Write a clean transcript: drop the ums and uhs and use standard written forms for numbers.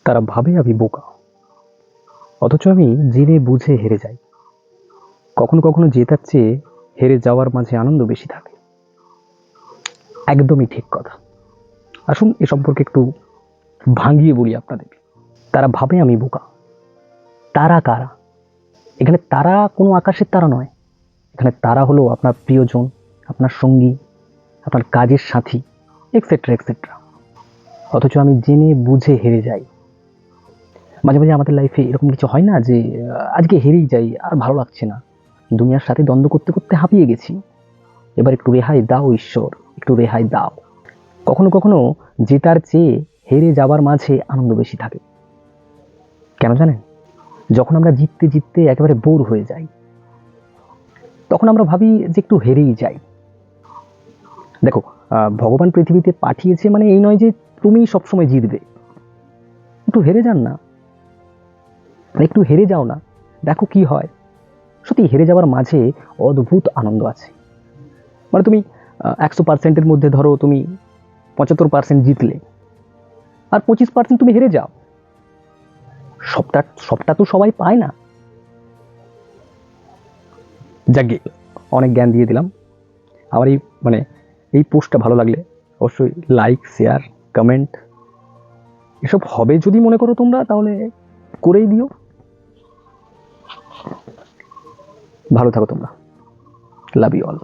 তারা ভাবে আমি বোকা, অথচ আমি জেনে বুঝে হেরে যাই। কখনো কখনো জেতার চেয়ে হেরে যাওয়ার মাঝে আনন্দ বেশি থাকে। একদমই ঠিক কথা। আসুন এ সম্পর্কে একটু ভাঙিয়ে বলি আপনাদের। তারা ভাবে আমি বোকা। তারা কারা? এখানে তারা কোনো আকাশের তারা নয়। এখানে তারা হলো আপনার প্রিয়জন, আপনার সঙ্গী, আপনার কাজের সাথী, এক্সেট্রা এক্সেট্রা। অথচ আমি জেনে বুঝে হেরে যাই। মাঝে মাঝে আমাদের লাইফে এরকম কিছু হয় না যে আজকে হেরেই যাই, আর ভালো লাগছে না, দুনিয়ার সাথে দ্বন্দ্ব করতে করতে হাঁপিয়ে গেছি, এবার একটু রেহাই দাও ঈশ্বর, একটু রেহাই দাও। কখনো কখনো জেতার চেয়ে হেরে যাবার মাঝে আনন্দ বেশি থাকে। কেন জানেন? যখন আমরা জিততে জিততে একেবারে বোর হয়ে যাই, তখন আমরা ভাবি যে একটু হেরেই যাই। দেখো, ভগবান পৃথিবীতে পাঠিয়েছে মানে এই নয় যে তুমি সবসময় জিতবে। একটু হেরে যান না, একটু হেরে যাও না, দেখো কি হয়। সত্যি হেরে যাওয়ার মাঝে অদ্ভুত আনন্দ আছে। মানে তুমি 100%-এর মধ্যে ধরো তুমি 75% জিতলে, আর 25% তুমি হেরে যাও। সবটা সবটা তো সবাই পায় না। যাকে অনেক জ্ঞান দিয়ে দিলাম। আমার এই পোস্টটা ভালো লাগলে অবশ্যই লাইক, শেয়ার, কমেন্ট এসব হবে যদি মনে করো তোমরা, তাহলে করেই দিও। ভালো থাকো তোমরা। Love you all.